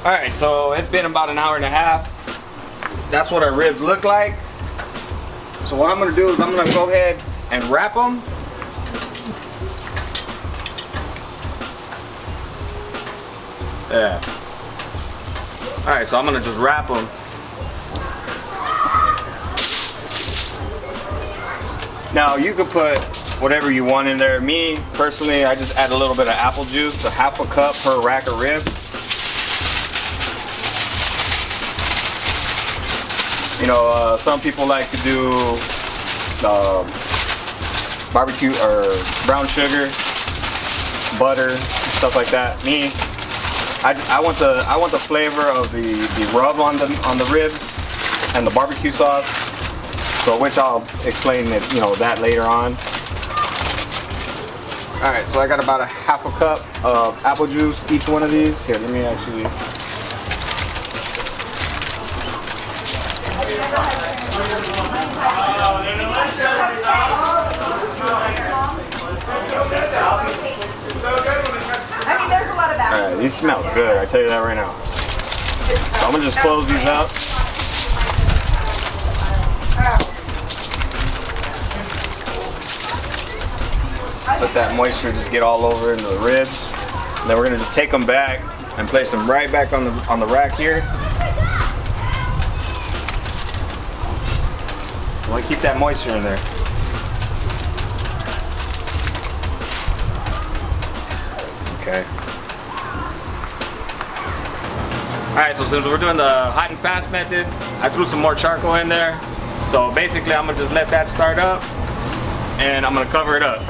All right, so it's been about an hour and a half. That's what our ribs look like. So what I'm gonna do is I'm gonna go ahead and wrap them. Yeah. All right, so I'm gonna just wrap them. Now you could put whatever you want in there. Me, personally, I just add a little bit of apple juice, so half a cup per rack of ribs. You know, some people like to do barbecue or brown sugar, butter, stuff like that. Me, I want the flavor of the rub on the ribs and the barbecue sauce. So which I'll explain it, you know, that later on. All right, so I got about a half a cup of apple juice, each one of these. Here, let me actually. All right, these smell good, I tell you that right now. So I'm gonna just close these up. Let that moisture just get all over into the ribs. And then we're gonna just take them back and place them right back on the rack here. I want to keep that moisture in there. Okay. All right, so since we're doing the hot and fast method, I threw some more charcoal in there. So basically, I'm gonna just let that start up, and I'm gonna cover it up.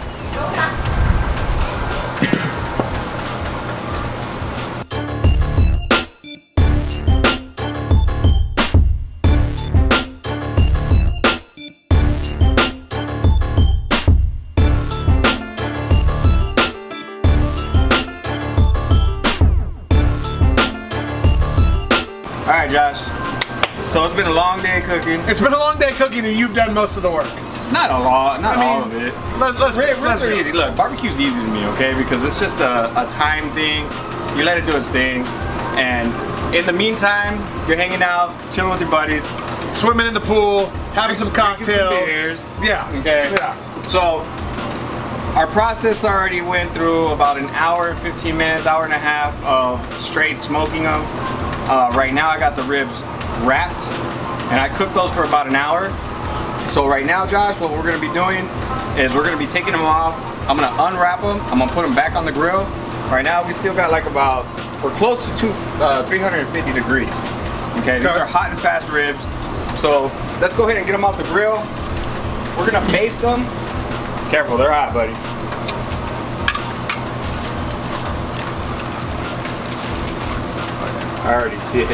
All right, Josh. So it's been a long day cooking. It's been a long day cooking, and you've done most of the work. Not a lot, not all of it. Ribs are easy. Look, barbecue's easy to me, okay? Because it's just a time thing. You let it do its thing. And in the meantime, you're hanging out, chilling with your buddies. Swimming in the pool, having some cocktails. Some beers. Yeah. Okay. Yeah. So, our process already went through about an hour, 15 minutes, hour and a half of straight smoking them. Right now I got the ribs wrapped, and I cooked those for about an hour. So right now, Josh, what we're gonna be doing is we're gonna be taking them off. I'm gonna unwrap them. I'm gonna put them back on the grill. Right now, we still got like we're close to 350 degrees. Okay, these are hot and fast ribs. So let's go ahead and get them off the grill. We're gonna baste them. Careful, they're hot, buddy. I already see it.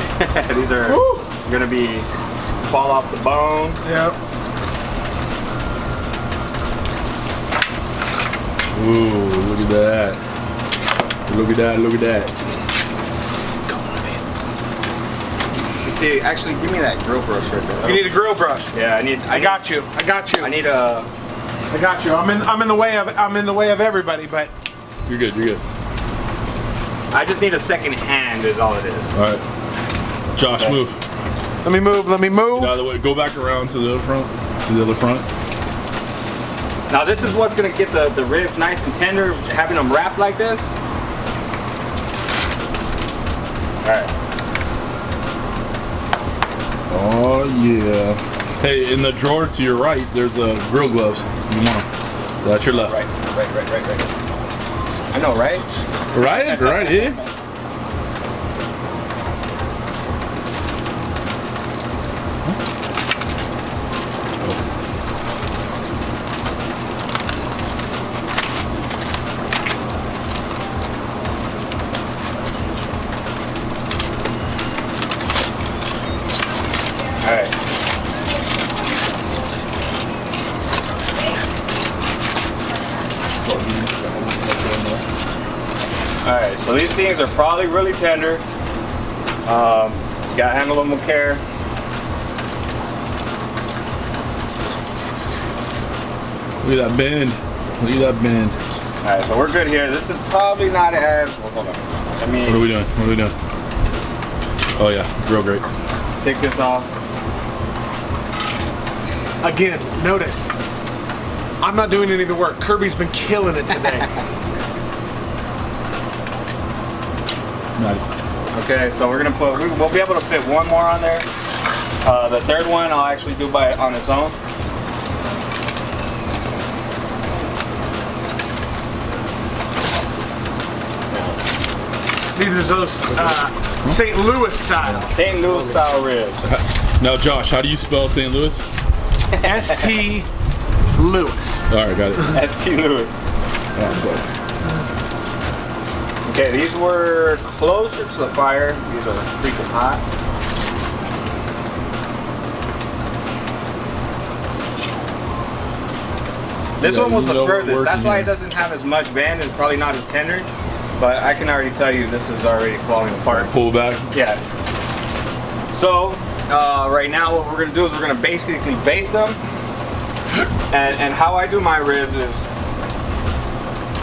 These are gonna be fall off the bone. Yep. Ooh, look at that. Look at that, look at that. You see, actually, give me that grill brush right there. You need a grill brush. Yeah, I got you. I need a. I got you. I'm in the way of everybody, but You're good, you're good. I just need a second hand is all it is. All right. Josh, Okay. move. let me move. Let me move. Get out of the way. Go back around to the other front. To the other front. Now this is what's gonna get the ribs nice and tender, having them wrapped like this. All right. Oh yeah. Hey, in the drawer to your right, there's grill gloves. You want 'em. That's your left. Right. I know, right? Right, right, yeah. All right. Alright, so these things are probably really tender. You gotta handle them with care. Look at that bend. Look at that bend. Alright, so we're good here. This is probably not as, well, hold on. I mean, What are we doing? What are we doing? Oh yeah, real great. Take this off. Again, notice, I'm not doing any of the work. Kirby's been killing it today. Nice. Okay, so we're gonna put, we'll be able to fit one more on there. The third one I'll actually do on its own. These are those St. Louis style. St. Louis style ribs. Now, Josh, how do you spell St. Louis? St. Louis. All right, got it. St. Louis. Okay, these were closer to the fire. These are freaking hot. This one was the furthest. That's why it doesn't have as much bend. It's probably not as tender. But I can already tell you this is already falling apart. Pull back. Yeah. So right now what we're gonna do is we're gonna basically baste them. And how I do my ribs is.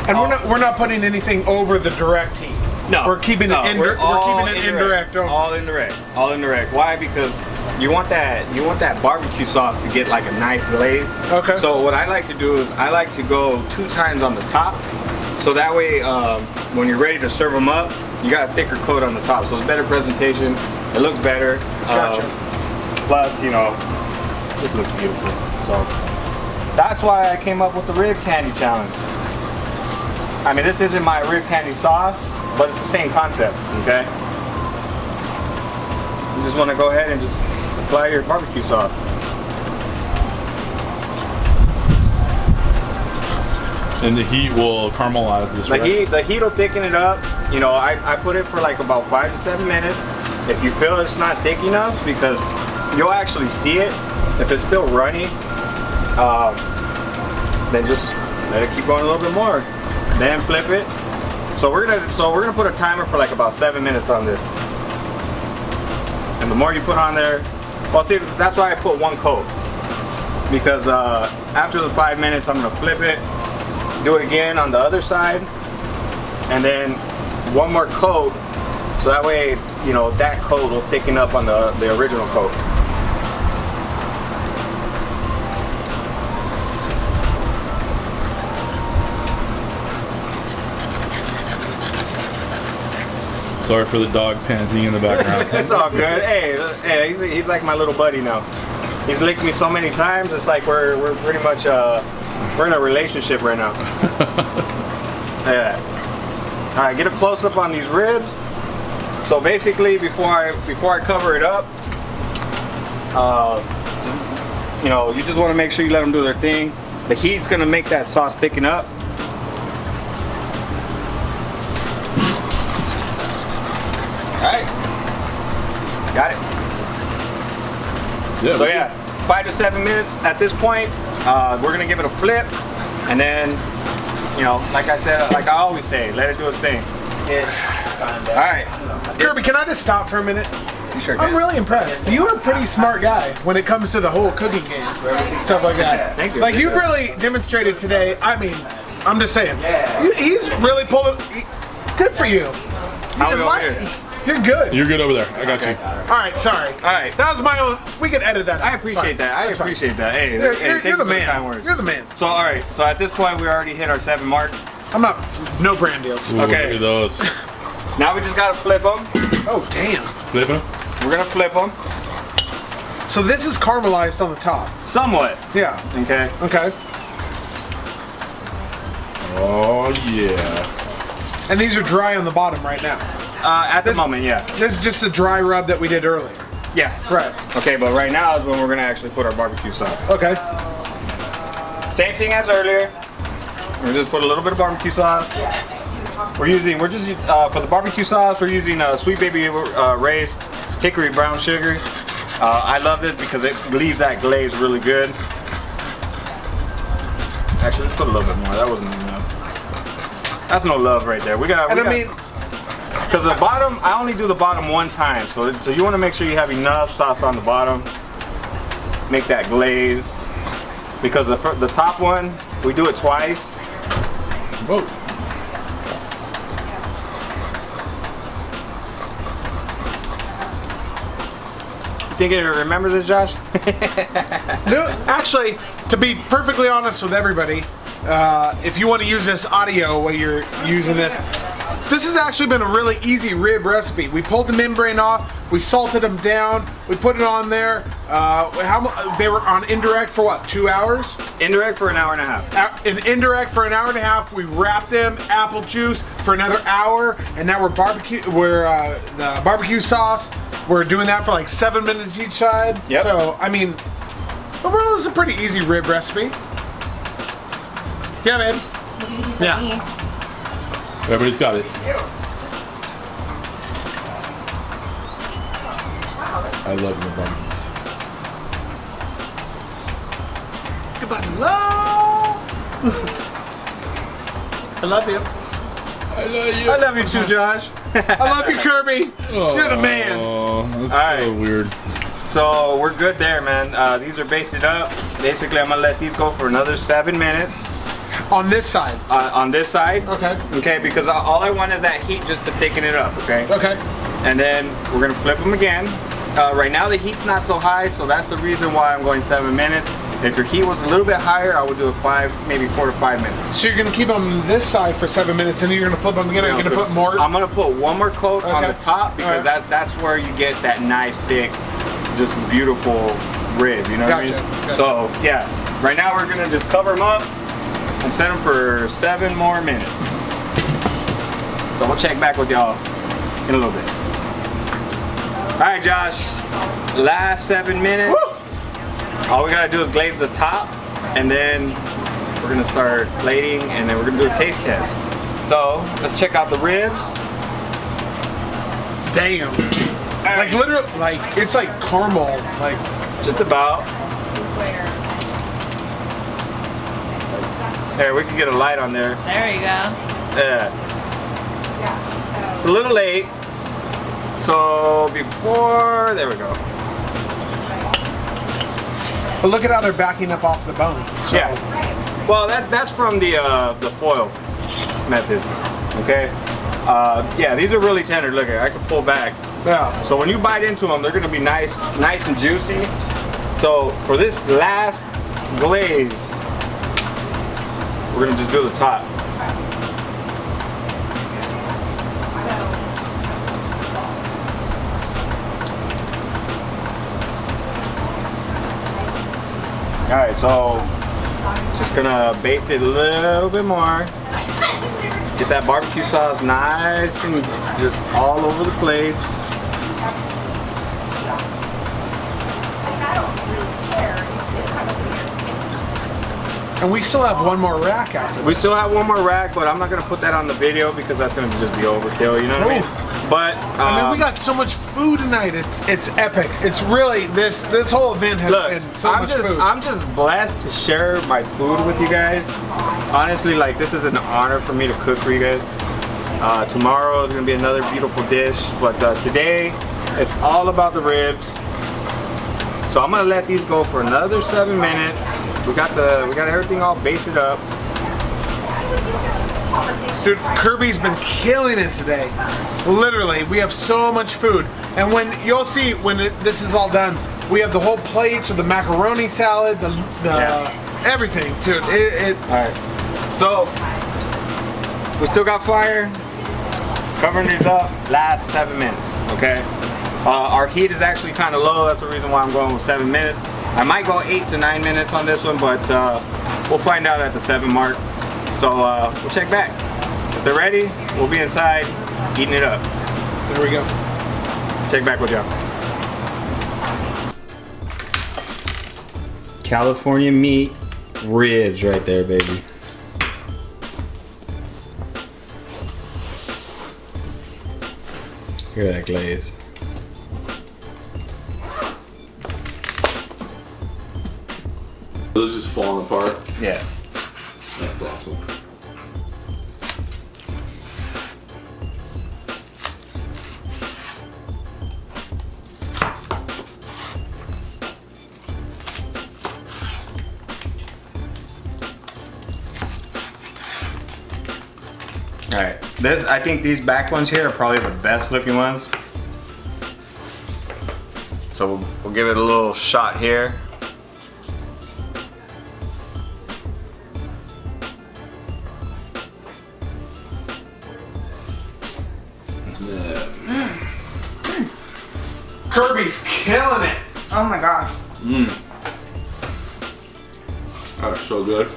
And we're not putting anything over the direct heat. No. We're keeping it indirect only. All indirect. All indirect. Why? Because you want that barbecue sauce to get like a nice glaze. Okay. So what I like to do is I like to go 2 times on the top. So that way, when you're ready to serve them up, you got a thicker coat on the top. So it's better presentation. It looks better. Gotcha. Plus, you know, this looks beautiful. So that's why I came up with the rib candy challenge. I mean, this isn't my rib candy sauce, but it's the same concept, okay? You just want to go ahead and just apply your barbecue sauce. And the heat will caramelize this, right? The heat will thicken it up. You know, I put it for like about 5 to 7 minutes. If you feel it's not thick enough, because you'll actually see it. If it's still runny, then just let it keep going a little bit more. Then flip it. So we're gonna put a timer for like about 7 minutes on this. And the more you put on there, well, see, that's why I put 1 coat. Because after the 5 minutes, I'm gonna flip it. Do it again on the other side, and then 1 more coat, so that way, you know, that coat will thicken up on the original coat. Sorry for the dog panting in the background. It's all good. Hey, he's like my little buddy now. He's licked me so many times. It's like we're pretty much we're in a relationship right now. Yeah. All right, get a close up on these ribs. So basically, before I cover it up, you know, you just want to make sure you let them do their thing. The heat's gonna make that sauce thicken up. All right, got it. Yeah. So yeah, 5 to 7 minutes. At this point, we're gonna give it a flip, and then, you know, like I said, like I always say, let it do its thing. All right, Kirby, can I just stop for a minute? you sure can. I'm really impressed. You're a pretty smart guy when it comes to the whole cooking game, stuff like that. Thank you. Like you really demonstrated today. I mean, I'm just saying, he's really pulling. Good for you. How we over here? You're good. You're good over there. I got you. All right, sorry. All right. That was my own. We could edit that. I appreciate that. I appreciate that. Hey, You're, hey, you're thank the you for kind man. words. You're the man. So all right. So at this point, we already hit our 7 mark. I'm not. No brand deals. Ooh, Okay. Look at those. Now we just gotta flip them. Oh damn. Flipping. We're gonna flip them So this is caramelized on the top. somewhat. Yeah. Okay. Okay. Oh yeah. And these are dry on the bottom right now. At the moment, yeah. This is just a dry rub that we did earlier. Yeah. Right. Okay, but right now is when we're gonna actually put our barbecue sauce. Okay. Same thing as earlier. We're just put a little bit of barbecue sauce. We're just for the barbecue sauce. We're using Sweet Baby Ray's hickory brown sugar. I love this because it leaves that glaze really good. Actually, let's put a little bit more. That wasn't enough. That's no love right there. Because the bottom, I only do the bottom 1 time. So you want to make sure you have enough sauce on the bottom. Make that glaze. Because the top one, we do it twice. Whoa. think you remember this, Josh? No, actually, to be perfectly honest with everybody, if you want to use this audio while you're using this, this has actually been a really easy rib recipe. We pulled the membrane off, we salted them down, we put it on there. They were on indirect for what, 2 hours? Indirect for an hour and a half. Indirect for an hour and a half. We wrapped them, apple juice for another hour, and now the barbecue sauce. We're doing that for like 7 minutes each side. Yep. So, I mean, overall, it's a pretty easy rib recipe. Yeah, babe. Yeah. Everybody's got it. I love the barbecue. Goodbye, love. I love you. I love you. I love you too, Josh. I love you, Kirby. You're the man. Oh, that's All so right. weird. So we're good there, man. These are basted up. Basically, I'm gonna let these go for another 7 minutes. On this side. On this side. Okay. Okay, because all I want is that heat just to thicken it up, okay? Okay. And then we're gonna flip them again. Right now the heat's not so high, so that's the reason why I'm going 7 minutes. If your heat was a little bit higher, I would do a maybe 4 to 5 minutes. So you're gonna keep them this side for 7 minutes, and then you're gonna flip them again. You're gonna put more. I'm gonna put one more coat on Okay. the top because that's where you get that nice thick, just beautiful rib. You know what I mean? Gotcha. So yeah, right now we're gonna just cover them up and set them for 7 more minutes. So we'll check back with y'all in a little bit. All right, Josh, last 7 minutes. Woo! All we gotta do is glaze the top, and then we're gonna start plating, and then we're gonna do a taste test. So let's check out the ribs. Damn. Like literally, like it's like caramel. Like Just about. There, we can get a light on there. There you go. Yeah. It's a little late. So there we go. but look at how they're backing up off the bone. So, Yeah. Well, that's from the foil method. Okay. Yeah, these are really tender. Look, I can pull back. Yeah. So when you bite into them, they're gonna be nice and juicy. So for this last glaze, we're gonna just do the top. All right, so just gonna baste it a little bit more. Get that barbecue sauce nice and just all over the place. And we still have one more rack after this. We still have one more rack, but I'm not gonna put that on the video because that's gonna just be overkill. You know what I mean? But I mean, we got so much food tonight. It's epic. It's really this whole event has look, been so much food. I'm just blessed to share my food with you guys. Honestly, like this is an honor for me to cook for you guys. Tomorrow is gonna be another beautiful dish, but today it's all about the ribs. So I'm gonna let these go for another 7 minutes. We got everything all basted up. Dude, Kirby's been killing it today. Literally, we have so much food. And when you'll see when this is all done, we have the whole plates of the macaroni salad, the everything, dude. All right. So we still got fire. Covering these up. Last 7 minutes. Okay. Our heat is actually kind of low. That's the reason why I'm going with 7 minutes. I might go 8 to 9 minutes on this one, but we'll find out at the 7 mark. So we'll check back. If they're ready, we'll be inside eating it up. There we go. Check back with y'all. California meat ribs right there, baby. Look at that glaze. Those just falling apart. Yeah. That's awesome. All right. I think these back ones here are probably the best looking ones. So we'll give it a little shot here. Kirby's killing it. Oh my gosh. That's so good.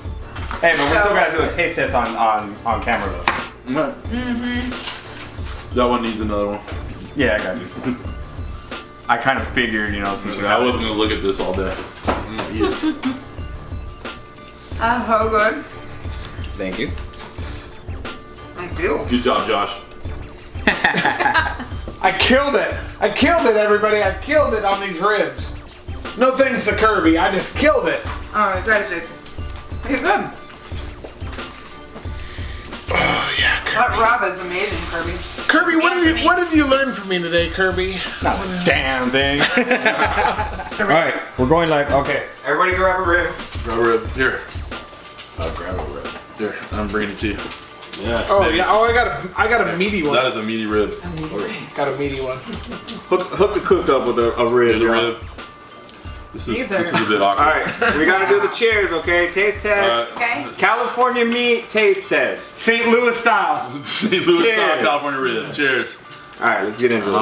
Hey, but we still gotta do a taste test on camera though. That one needs another one. Yeah, I got you. I kind of figured, you know, since I wasn't gonna look at this all day. Eat it. That's so good. Thank you. Thank you. Good job, Josh. I killed it. I killed it, everybody. I killed it on these ribs. No thanks to Kirby. I just killed it. Oh, that's it. You're good. Oh yeah, That Kirby. rub is amazing, Kirby. Kirby, what have you learned from me today, Kirby? Not a damn thing. All right, we're going like, okay, everybody grab a rib. Grab a rib. Here. I'll grab a rib. Here, I'm bringing it to you. Yes. Oh baby. yeah. Oh, I got a meaty one. That is a meaty rib. Got a meaty one. Hook the cook up with a rib. Here's a y'all. rib. This These is are- a bit All awkward. right, we gotta do the cheers, okay? Taste test. Okay. California meat taste test. St. Louis styles. St. Louis style Cheers. California rib. Cheers. All right, let's get into it.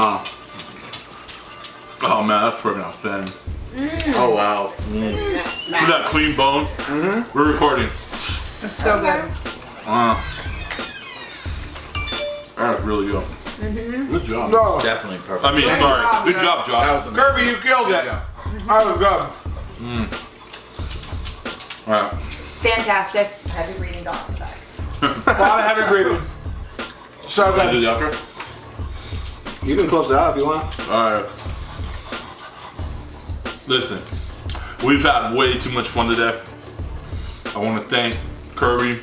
Oh man, that's freaking outstanding. Oh wow. Look at that clean bone. We're recording. It's so good. That's really good. Good job. No. Definitely perfect. I mean, Good sorry. job, Good guys. job, Josh. Kirby, you killed it. job. That was good. All right. Fantastic. Heavy breathing dog in the back. A lot of heavy breathing. So Can I do good. the outro? You can close it out if you want. Alright. Listen, we've had way too much fun today. I want to thank Kirby,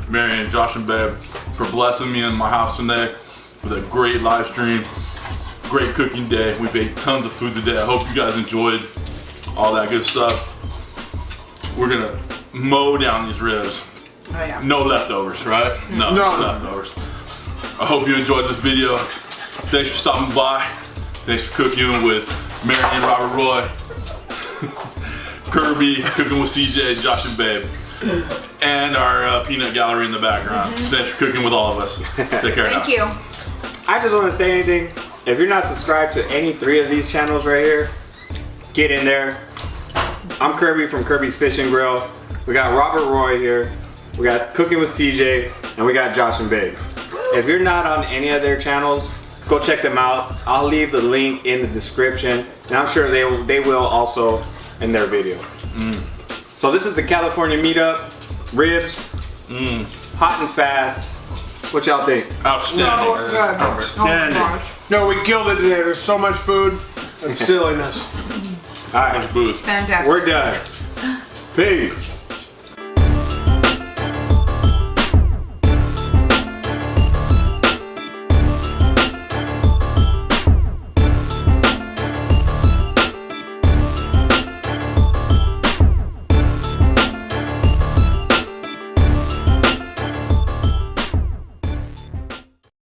Marion, Josh, and Babe for blessing me in my house today with a great live stream, great cooking day. We've ate tons of food today. I hope you guys enjoyed all that good stuff. We're gonna mow down these ribs. Oh yeah. No leftovers, right? No, No. leftovers. I hope you enjoyed this video. Thanks for stopping by. Thanks for cooking with Mary and Robert Roy. Kirby, cooking with CJ, Josh, and Babe. And our peanut gallery in the background. Thanks for cooking with all of us. Take care now. Thank you. I just want to say anything. If you're not subscribed to any 3 of these channels right here, get in there. I'm Kirby from Kirby's Fish and Grill. We got Robert Roy here. We got Cooking with CJ, and we got Josh and Babe. If you're not on any of their channels, go check them out. I'll leave the link in the description, and I'm sure they will also in their video. So this is the California meetup, ribs, hot and fast. What y'all think? Outstanding. Oh, good. Oh my Outstanding. gosh. No, we killed it today. There's so much food and silliness. All right, Booze. Fantastic. we're done. Peace.